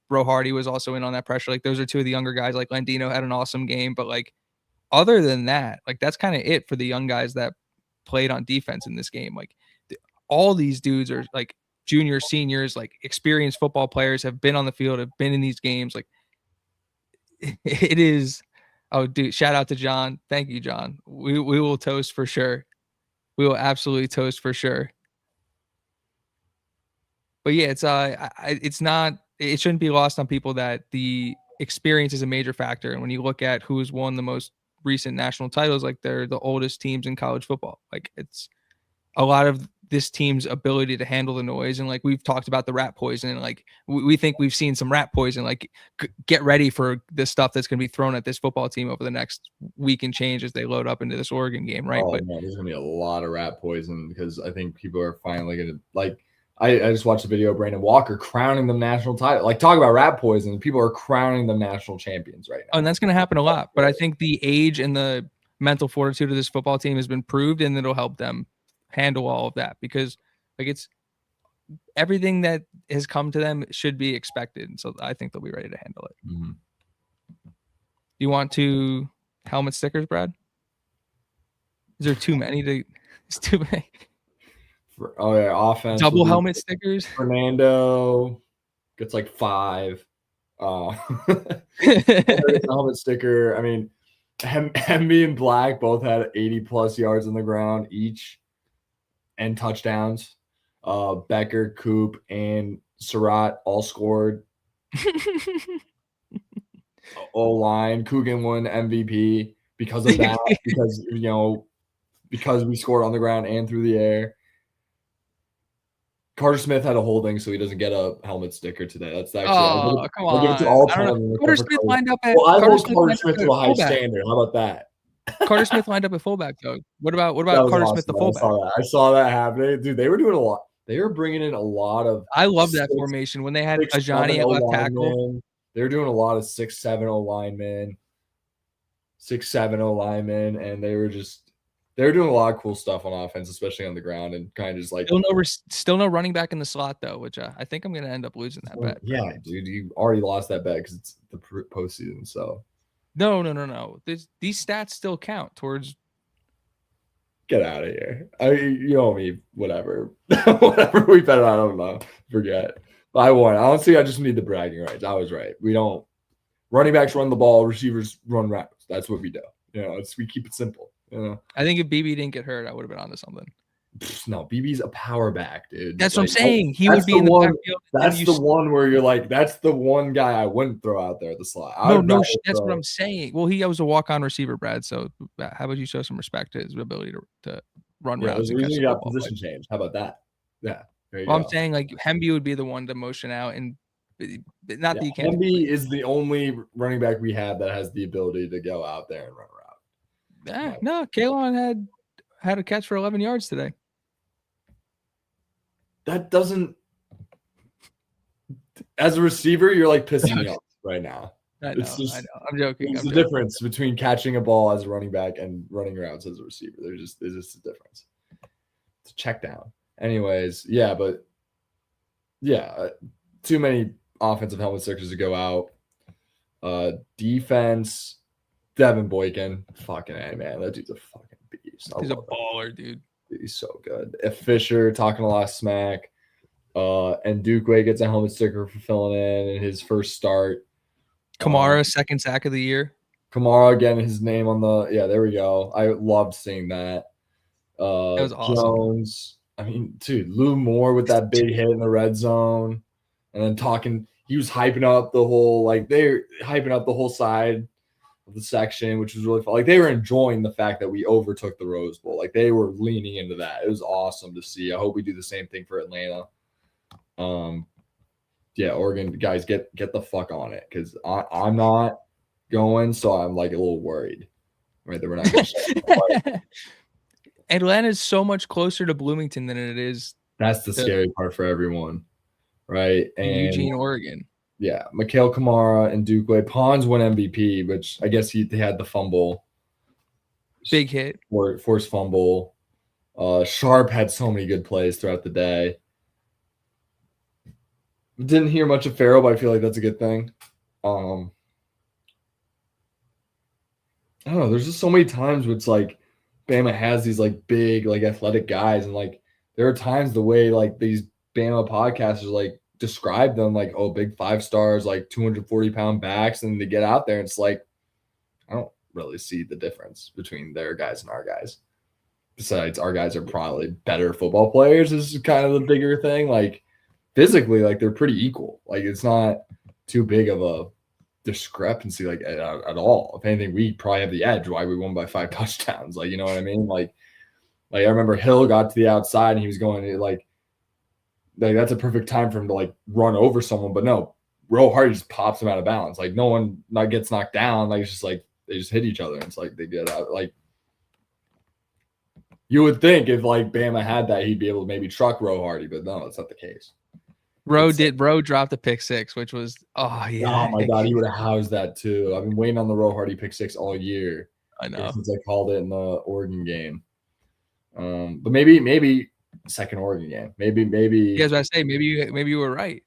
Bro Hardy was also in on that pressure. Like, those are 2 of the younger guys. Like, Landino had an awesome game, but like other than that, like that's kind of it for the young guys that played on defense in this game. Like, all these dudes are like juniors, seniors, like experienced football players, have been on the field, have been in these games. Like, it is. Oh, dude, shout out to John. Thank you, John. We will toast for sure. We will absolutely toast for sure. But yeah, it shouldn't be lost on people that the experience is a major factor. And when you look at who's won the most recent national titles, like they're the oldest teams in college football. Like, it's a lot of this team's ability to handle the noise. And like, we've talked about the rat poison, and like we think we've seen some rat poison. Like, get ready for the stuff that's going to be thrown at this football team over the next week and change as they load up into this Oregon game, right? But man, there's going to be a lot of rat poison, because I think people are finally going to like. I just watched a video of Brandon Walker crowning them national title. Like, talk about rat poison. People are crowning them national champions right now. And that's going to happen a lot. But I think the age and the mental fortitude of this football team has been proved, and it'll help them handle all of that, because like it's everything that has come to them should be expected. And so I think they'll be ready to handle it. Mm-hmm. You want to helmet stickers, Brad? Is there too many to? It's too many. Oh yeah, offense. Double helmet stickers. Fernando gets like 5. Helmet sticker. I mean, Hemby and Black both had 80+ yards on the ground each, and touchdowns. Becker, Coop, and Surratt all scored. O-line. Coogan won MVP because of that. because we scored on the ground and through the air. Carter Smith had a holding, so he doesn't get a helmet sticker today. That's actually come on. I'll give it to all 10 of them. Carter Smith lined up at. Well, I hold Carter Smith to a high standard. How about that? Carter Smith lined up at fullback, though. What about Carter Smith, the fullback? I saw that happening, dude. They were doing a lot. They were bringing in a lot of. I love that formation when they had Ajani at left tackle. They were doing a lot of 6'7" linemen, 6'7" linemen, and they were doing a lot of cool stuff on offense, especially on the ground, and kind of just like still no running back in the slot though, which I think I'm going to end up losing that bet. Yeah, dude, you already lost that bet because it's the postseason. So No. These stats still count towards. Get out of here. You owe me whatever. Whatever we bet on, I don't know. Forget. I won. Honestly, I just need the bragging rights. I was right. We don't. Running backs run the ball. Receivers run routes. That's what we do. We keep it simple. I think if BB didn't get hurt, I would have been onto something. No, BB's a power back, dude. That's what I'm saying. He would be in the backfield. That's the one where you're like, that's the one guy I wouldn't throw out there at the slot. No, that's what I'm saying. Well, he was a walk-on receiver, Brad. So how about you show some respect to his ability to run routes? Yeah, you got position change. How about that? Yeah. I'm saying like Hemby would be the one to motion out, and not that you can't. Hemby is the only running back we have that has the ability to go out there and run a route. No, Kalon had a catch for 11 yards today. That doesn't. As a receiver, you're like pissing me off right now. I know. I'm joking. There's a difference between catching a ball as a running back and running routes as a receiver. There's just a difference. It's a check down. Anyways, too many offensive helmet stickers to go out. Defense, Devin Boykin. Fucking A, man. That dude's a fucking beast. He's a baller, dude. He's so good. If Fisher talking a lot of smack. And Dukeway gets a helmet sticker for filling in his first start. Kamara, second sack of the year. Kamara getting his name on the there we go. I loved seeing that. That was awesome. Jones. I mean, dude, Lou Moore with that big hit in the red zone. And then he was hyping up the whole, they're hyping up the whole side of the section, which was really fun. Like, they were enjoying the fact that we overtook the Rose Bowl. Like, they were leaning into that. It was awesome to see. I hope we do the same thing for Atlanta. Oregon guys, get the fuck on it, because I'm not going, so I'm like a little worried. Right, that we're not going. Atlanta is so much closer to Bloomington than it is. That's the scary part for everyone, right? And Eugene, Oregon. Yeah, Mikhail Kamara and Dukeway. Pons won MVP, which I guess he had the fumble, big hit, forced fumble. Sharp had so many good plays throughout the day. Didn't hear much of Farrell, but I feel like that's a good thing. I don't know. There's just so many times where it's like Bama has these big athletic guys, and there are times the way these Bama podcasters describe them big 5 stars, 240-pound backs, and they get out there and it's I don't really see the difference between their guys and our guys. Besides, our guys are probably better football players. This is kind of the bigger thing. Physically, they're pretty equal. It's not too big of a discrepancy at all. If anything, we probably have the edge why we won by 5 touchdowns. You know what I mean? I remember Hill got to the outside and he was going that's a perfect time for him to run over someone, but no, Roe Hardy just pops him out of bounds. No one gets knocked down. It's just they just hit each other. And it's they get out. You would think if Bama had that, he'd be able to maybe truck Roe Hardy, but no, that's not the case. Roe dropped a pick 6, which was oh my god, he would have housed that too. I've been waiting on the Roe Hardy pick 6 all year. I know, since I called it in the Oregon game. But maybe second Oregon game. Maybe you guys about to say maybe you were right.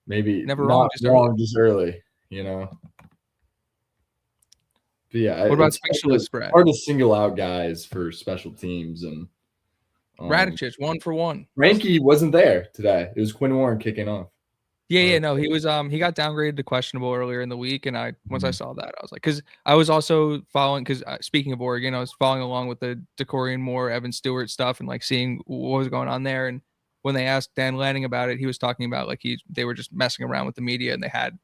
Maybe never wrong, just early, But yeah, what about specialists, Brad? Hard to single out guys for special teams. And Radicic 1 for 1. Ranky wasn't there today. It was Quinn Warren kicking off. No, he was he got downgraded to questionable earlier in the week, and once I saw that, I was because I was also following, because speaking of Oregon, I was following along with the Decorian Moore, Evan Stewart stuff, and seeing what was going on there. And when they asked Dan Lanning about it, he was talking about they were just messing around with the media, and they had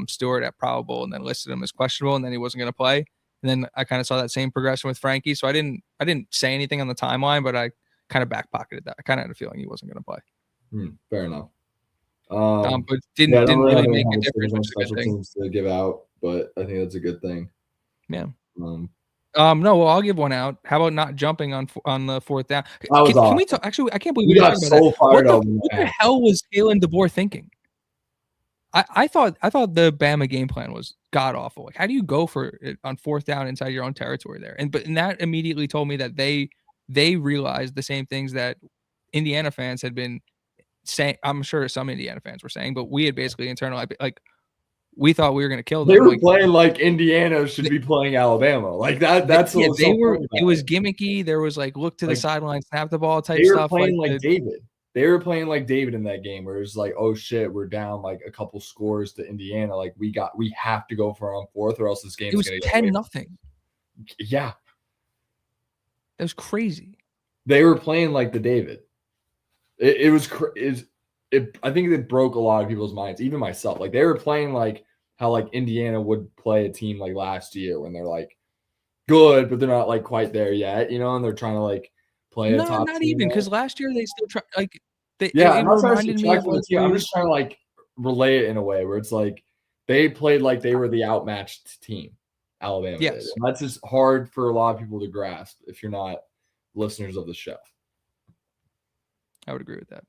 Stewart at probable and then listed him as questionable, and then he wasn't going to play. And then I kind of saw that same progression with Frankie, so I didn't say anything on the timeline, but I kind of back pocketed that. I kind of had a feeling he wasn't going to play. Fair enough. But didn't really make a difference. On special teams to give out, but I think that's a good thing. Yeah. No, well, I'll give one out. How about not jumping on the 4th down? Can we talk? Actually, I can't believe we got so fired up. What the hell was Kalen DeBoer thinking? I thought the Bama game plan was god awful. How do you go for it on 4th down inside your own territory there? And that immediately told me that they realized the same things that Indiana fans had been saying. I'm sure some Indiana fans were saying, but we had basically internalized we thought we were going to kill them. They were playing like Indiana should be playing Alabama. Like that. That's what was so funny about it was gimmicky. There was like look to the sideline, snap the ball type they were stuff. playing like David. They were playing like David in that game where it's like, oh shit, we're down like a couple scores to Indiana. Like we have to go for on fourth or else this game's going to get 10-0. Yeah. That was crazy. They were playing like the David. I think it broke a lot of people's minds, even myself. Like they were playing like how like Indiana would play a team like last year when they're like good, but they're not like quite there yet, you know, and they're trying to like play a top not team even because last year they still try like I'm not trying to subtract from the team. I'm just trying to like relay it in a way where it's like they played like they were the outmatched team. Alabama did. And that's just hard for a lot of people to grasp if you're not listeners of the show. I would agree with that.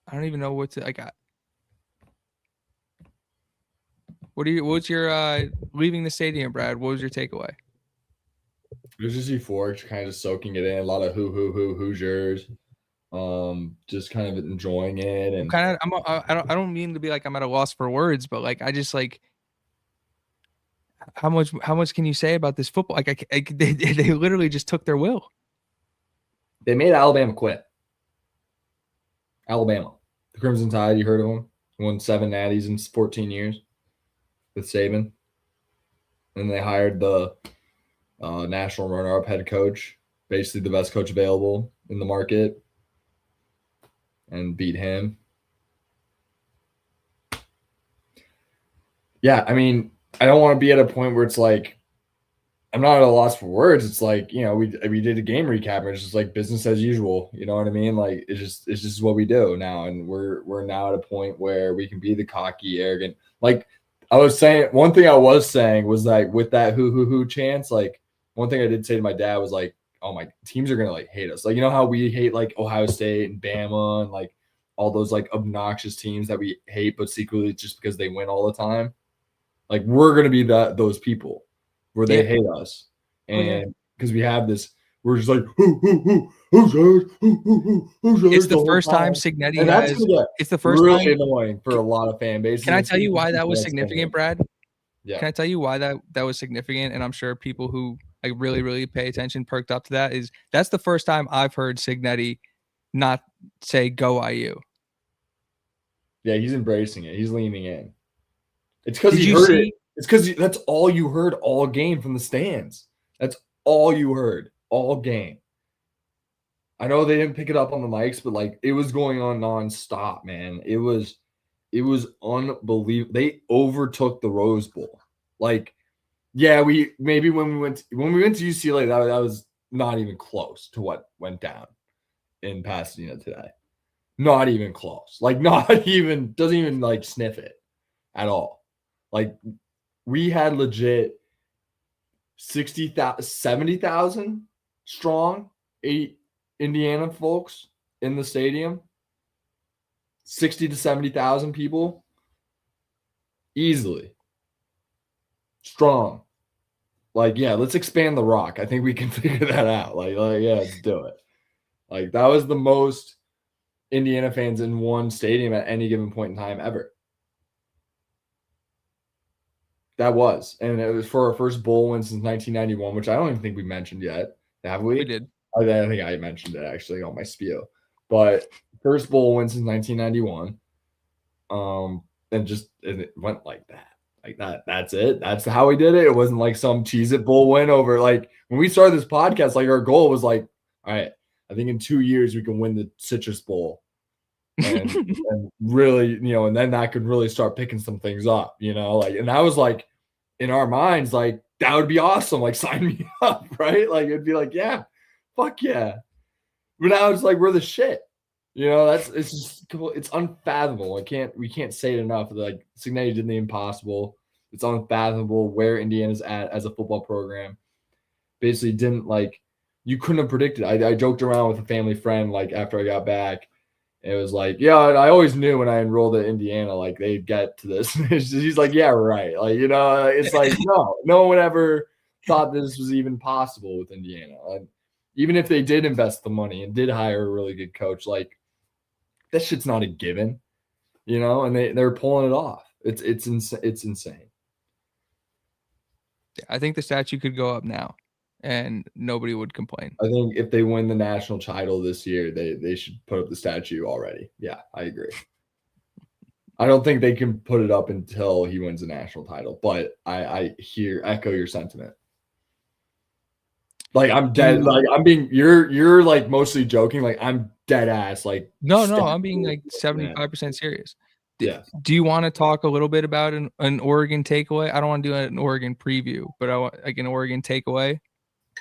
I don't even know what to. I got. What's your leaving the stadium, Brad? What was your takeaway? It was just euphoric, kind of just soaking it in. A lot of Hoosiers. Just kind of enjoying it, and I don't mean to be like I'm at a loss for words, but like I just like how much can you say about this football? Like they literally just took their will. They made Alabama quit. Alabama, the Crimson Tide. You heard of them? Won 7 natties in 14 years with Saban, and they hired the national runner-up head coach, basically the best coach available in the market, and beat him. Yeah, I mean, I don't want to be at a point where it's like I'm not at a loss for words. It's like, you know, we did a game recap and it's just like business as usual. You know what I mean? Like it's just what we do now, and we're now at a point where we can be the cocky, arrogant. Like I was saying, one thing I was saying was like with that who chance, like one thing I did say to my dad was like, oh, my teams are gonna like hate us. Like, you know how we hate like Ohio State and Bama and like all those like obnoxious teams that we hate, but secretly just because they win all the time. Like we're gonna be those people where they hate us, and because we have this, we're just like who's it's the first time Cignetti has. It's the first really time annoying for a lot of fan bases. Can I tell you why that was significant, Brad? Yeah. Can I tell you why that was significant? And I'm sure people who like really pay attention perked up to that. That's the first time I've heard Cignetti not say "Go IU." Yeah, he's embracing it. He's leaning in. It's because he heard it. It's because that's all you heard all game from the stands. That's all you heard all game. I know they didn't pick it up on the mics, but like it was going on nonstop, man. It was unbelievable. They overtook the Rose Bowl. Like, yeah, when we went to UCLA, that was not even close to what went down in Pasadena today. Not even close. Like, doesn't even like sniff it at all. Like, we had legit 70,000 strong, 8 Indiana folks in the stadium. 60 to 70,000 people. Easily. Strong. Like, yeah, let's expand the Rock. I think we can figure that out. Like yeah, let's do it. Like, that was the most Indiana fans in one stadium at any given point in time ever. That was. And it was for our first bowl win since 1991, which I don't even think we mentioned yet. Have we? We did. I think I mentioned it actually on my spiel. But first bowl win since 1991. And it went like that. Like that's it. That's how we did it. It wasn't like some Cheez-It Bowl win over. Like when we started this podcast, like our goal was like, all right, I think in 2 years we can win the Citrus Bowl. And, and really, you know, and then that could really start picking some things up, you know, like, and that was like in our minds, like that would be awesome. Like sign me up, right? Like it'd be like, yeah, fuck yeah. But now it's like we're the shit. You know, it's just it's unfathomable. We can't say it enough. Like Cignetti did the impossible. It's unfathomable where Indiana's at as a football program. Basically, didn't like you couldn't have predicted. I joked around with a family friend like after I got back. It was like, yeah, I always knew when I enrolled at Indiana, like they'd get to this. He's like, yeah, right. Like, you know, it's like no one would ever thought this was even possible with Indiana. Even if they did invest the money and did hire a really good coach, like that shit's not a given, and they're pulling it off. It's insane. I think the statue could go up now and nobody would complain. I think if they win the national title this year, they should put up the statue already. Yeah, I agree. I don't think they can put it up until he wins the national title, but I echo your sentiment. Like I'm dead. Like I'm being. You're like mostly joking. Like I'm dead ass. Like no, I'm being like 75% serious. Yeah. Do you want to talk a little bit about an Oregon takeaway? I don't want to do an Oregon preview, but I want like an Oregon takeaway.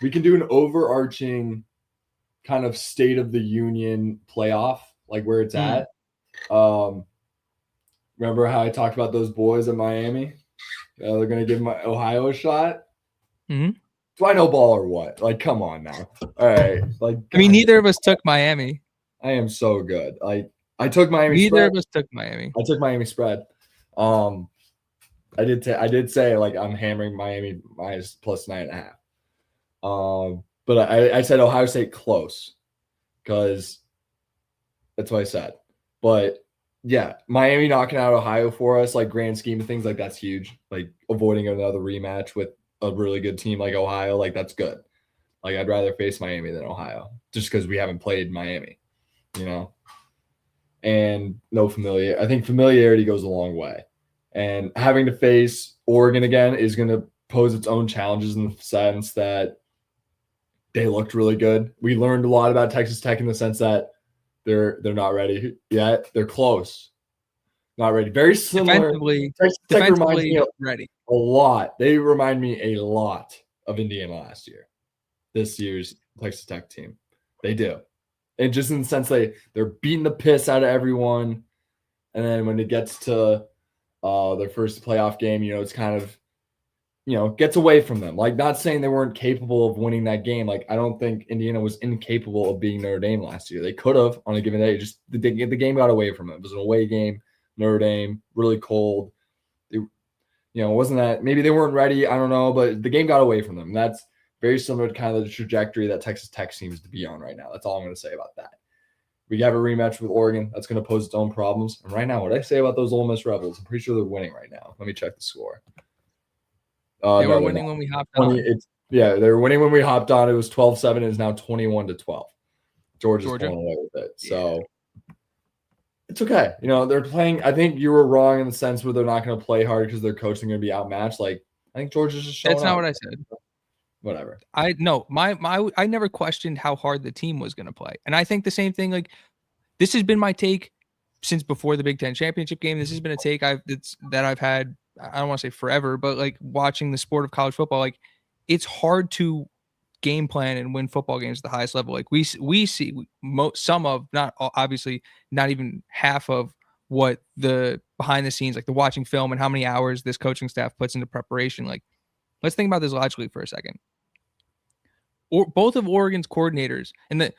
We can do an overarching kind of state of the union playoff, like where it's at. Remember how I talked about those boys at Miami? They're going to give Ohio a shot. Mm-hmm. Do I know ball or what? Like, come on now. All right. Like, I mean, neither of us took Miami. I am so good. Like, I took Miami. Neither of us took Miami. I took Miami spread. I did say like I'm hammering Miami minus plus 9.5. But I said Ohio State close because that's what I said. But yeah, Miami knocking out Ohio for us, like grand scheme of things, like that's huge. Like avoiding another rematch with a really good team like Ohio, like that's good. Like I'd rather face Miami than Ohio just because we haven't played Miami, and no familiar. I think familiarity goes a long way. And having to face Oregon again is going to pose its own challenges in the sense that they looked really good. We learned a lot about Texas Tech in the sense that they're not ready yet. They're close, not ready. Very similar. Texas Tech reminds me a lot. They remind me a lot of Indiana last year. This year's Texas Tech team, they do, and just in the sense they're beating the piss out of everyone, and then when it gets to their first playoff game, it's kind of, gets away from them. Like, not saying they weren't capable of winning that game. Like, I don't think Indiana was incapable of beating Notre Dame last year. They could have on a given day. Just the game got away from them. It was an away game. Notre Dame, really cold. It wasn't that maybe they weren't ready. I don't know, but the game got away from them. And that's very similar to kind of the trajectory that Texas Tech seems to be on right now. That's all I'm going to say about that. We have a rematch with Oregon. That's going to pose its own problems. And right now, what I say about those Ole Miss Rebels, I'm pretty sure they're winning right now. Let me check the score. They were winning when we hopped on. They were winning when we hopped on. It was 12-7. It is now 21-12. Georgia's going away with it. So it's okay. They're playing. I think you were wrong in the sense where they're not going to play hard because their coaching going to be outmatched. Like, I think Georgia's just showing That's not what I said. Whatever. I never questioned how hard the team was going to play. And I think the same thing, like this has been my take since before the Big Ten championship game. This has been a take I've had, I don't want to say forever, but like watching the sport of college football, like it's hard to game plan and win football games at the highest level. Like we see some of, not obviously not even half of what the behind the scenes, like the watching film and how many hours this coaching staff puts into preparation. Like, let's think about this logically for a second. Or both of Oregon's coordinators, and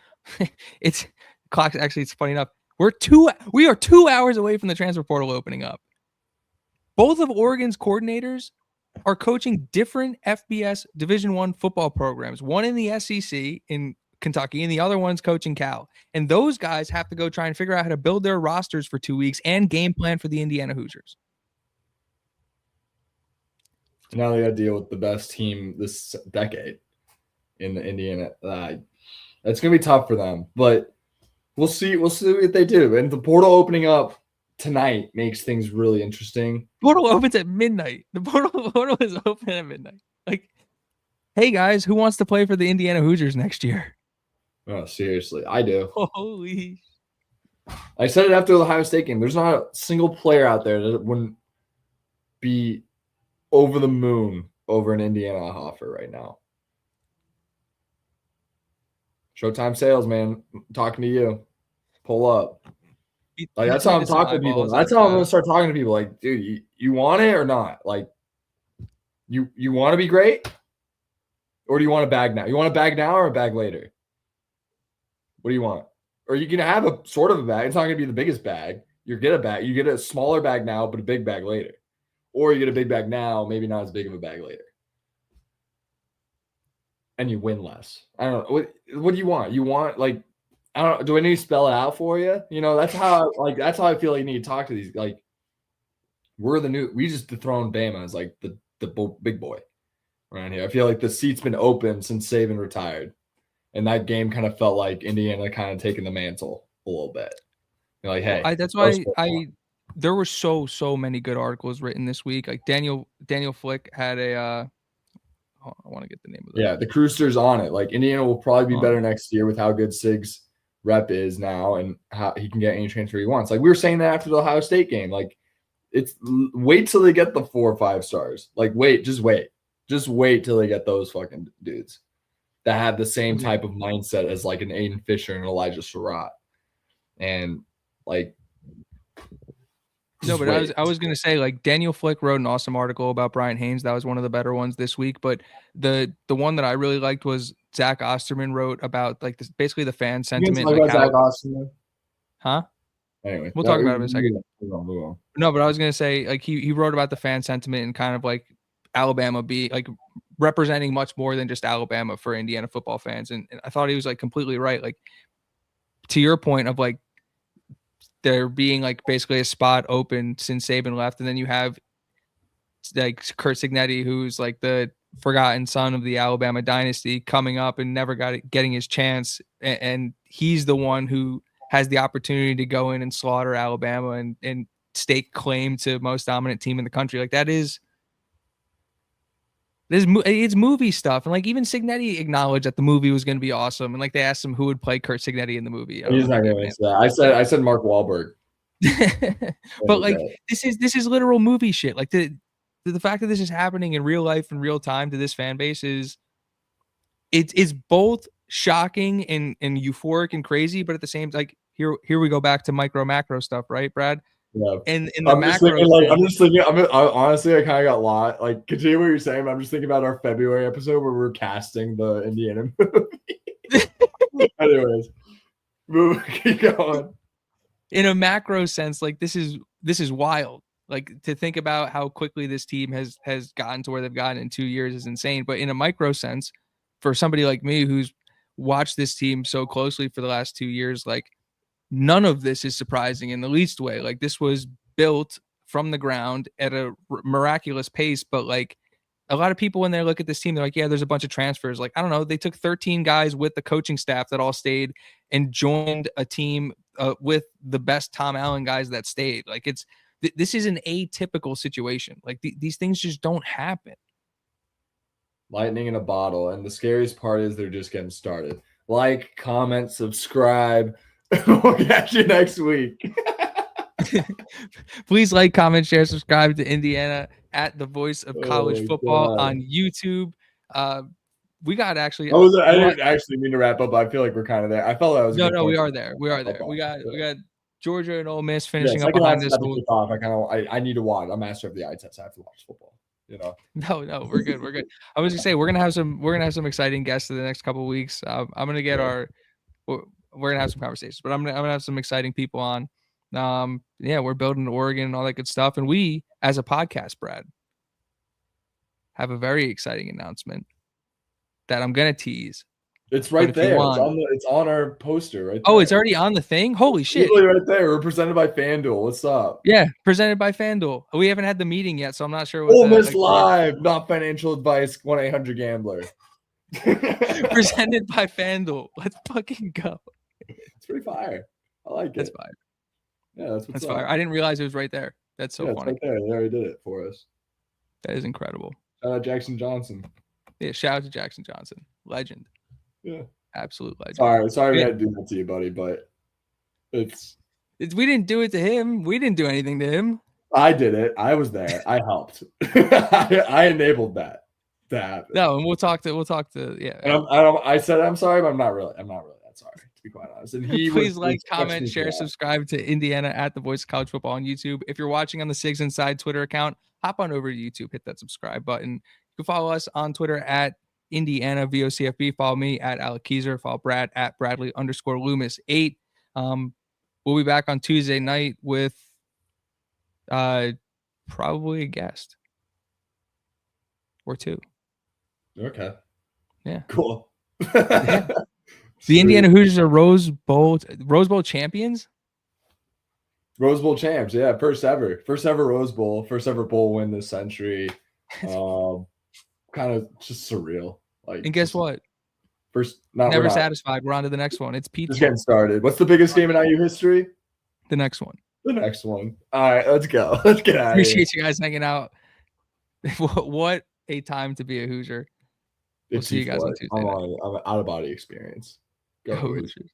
it's clock. Actually, it's funny enough. We are 2 hours away from the transfer portal opening up. Both of Oregon's coordinators are coaching different FBS Division I football programs. One in the SEC in Kentucky, and the other one's coaching Cal. And those guys have to go try and figure out how to build their rosters for 2 weeks and game plan for the Indiana Hoosiers. Now they got to deal with the best team this decade in the Indiana. That's going to be tough for them, but we'll see. We'll see what they do. And the portal opening up tonight makes things really interesting. Portal opens at midnight. The portal is open at midnight. Like, hey guys, who wants to play for the Indiana Hoosiers next year? Oh, seriously, I do. Holy! I said it after the Ohio State game. There's not a single player out there that wouldn't be over the moon over an Indiana offer right now. Showtime sales, man. I'm talking to you. Pull up. Like, that's how I'm talking to people. That's how I'm going to start talking to people. Like, dude, you want it or not? Like, you want to be great? Or do you want a bag now? You want a bag now or a bag later? What do you want? Or you can have a sort of a bag. It's not going to be the biggest bag. You get a bag. You get a smaller bag now, but a big bag later. Or you get a big bag now, maybe not as big of a bag later. and you win less. I don't know. What do you want? You want like I don't. Do I need to spell it out for you? You know, that's how I feel like you need to talk to these. Like we just dethroned Bama as like the big boy around here. I feel like the seat's been open since Saban retired, and that game kind of felt like Indiana kind of taking the mantle a little bit. You're like, hey, that's why there were so many good articles written this week. Like Daniel Flick had a I want to get the name of it. Yeah, the Cruister's on it. Like Indiana will probably be better next year with how good Sig's rep is now and how he can get any transfer he wants. Like we were saying that after the Ohio State game. Like it's wait till they get the 4 or 5 stars. Like just wait till they get those fucking dudes that have the same type of mindset as like an Aiden Fisher and Elijah Surratt. And like no, but I was gonna say like Daniel Flick wrote an awesome article about Brian Haynes. That was one of the better ones this week. But the one that I really liked was Zach Osterman wrote about like basically the fan sentiment. Like Zach Osterman? Huh? Anyway, we'll talk about it in a second. Move on. No, but I was gonna say like he wrote about the fan sentiment and kind of like Alabama be like representing much more than just Alabama for Indiana football fans. And I thought he was like completely right. Like to your point of like there being like basically a spot open since Saban left, and then you have like Curt Cignetti, who's like the forgotten son of the Alabama dynasty, coming up and never getting his chance, and he's the one who has the opportunity to go in and slaughter Alabama and stake claim to most dominant team in the country. Like it's movie stuff, and like even Cignetti acknowledged that the movie was going to be awesome, and like they asked him who would play Curt Cignetti in the movie. He's not going to answer that. I said Mark Wahlberg. But like this is literal movie shit. Like the fact that this is happening in real life in real time to this fan base is it's both shocking and euphoric and crazy, but at the same like here we go back to micro macro stuff, right, Brad? Yeah. And in the macro, I'm just thinking. Honestly, I kind of got lost. Like, continue what you're saying. But I'm just thinking about our February episode where we're casting the Indiana movie. Anyways, keep going. In a macro sense, like this is wild. Like to think about how quickly this team has gotten to where they've gotten in 2 years is insane. But in a micro sense, for somebody like me who's watched this team so closely for the last 2 years, like none of this is surprising in the least way. Like this was built from the ground at a miraculous pace. But like a lot of people when they look at this team, they're like, yeah, there's a bunch of transfers. Like, I don't know. They took 13 guys with the coaching staff that all stayed and joined a team with the best Tom Allen guys that stayed. Like this is an atypical situation. Like these things just don't happen. Lightning in a bottle. And the scariest part is they're just getting started. Like, comment, subscribe. We'll catch you next week. Please like, comment, share, subscribe to Indiana at the Voice of College Football on YouTube. We got actually. I didn't actually mean to wrap up. I feel like we're kind of there. I felt that was no. We are there. We got Georgia and Ole Miss finishing up behind this. I need to watch. I'm master of the eye test. I have to watch football. You know. No, we're good. We're good. I was gonna say we're gonna have some exciting guests in the next couple of weeks. I'm gonna get we're gonna have some conversations, but I'm gonna have some exciting people on. We're building Oregon and all that good stuff, and we as a podcast, Brad, have a very exciting announcement that I'm gonna tease. It's right there. It's on our poster right there. Oh, it's already on the thing? Holy shit. Literally right there. We're presented by FanDuel. What's up? Yeah, presented by FanDuel. We haven't had the meeting yet, so I'm not sure what Ole Miss Live, not financial advice, 1-800-GAMBLER. Presented by FanDuel. Let's fucking go. It's pretty fire. I like it. That's fire. Yeah, that's fire. I didn't realize it was right there. That's so funny. It's right there. They already did it for us. That is incredible. Shout out Jackson Johnson. Yeah, shout out to Jackson Johnson. Legend. Yeah. Absolute legend. Sorry we had to do that to you, buddy, but we didn't do it to him. We didn't do anything to him. I did it. I was there. I helped. I enabled that to happen. No, and we'll talk to yeah. And I said I'm sorry, but I'm not really that sorry, to be quite honest. And please like, comment, share, subscribe to Indiana at the Voice of College Football on YouTube. If you're watching on the Sigs Inside Twitter account, hop on over to YouTube, hit that subscribe button. You can follow us on Twitter at Indiana VOCFB. Follow me at Alec Keyser. Follow Brad at Bradley_Loomis8. We'll be back on Tuesday night with probably a guest or two. Okay. Yeah. Cool. Yeah. The Indiana Hoosiers are Rose Bowl champions. Rose Bowl champs, yeah, first ever Rose Bowl, first ever bowl win this century. Kind of just surreal. Like, and guess what? First, Never satisfied. We're on to the next one. It's pizza. Just getting started. What's the biggest game in IU history? The next one. The next one. All right, let's go. Let's get out of here. Appreciate you guys hanging out. What a time to be a Hoosier. We'll see you guys on Tuesday night. I'm an out of body experience. Go Hoosiers.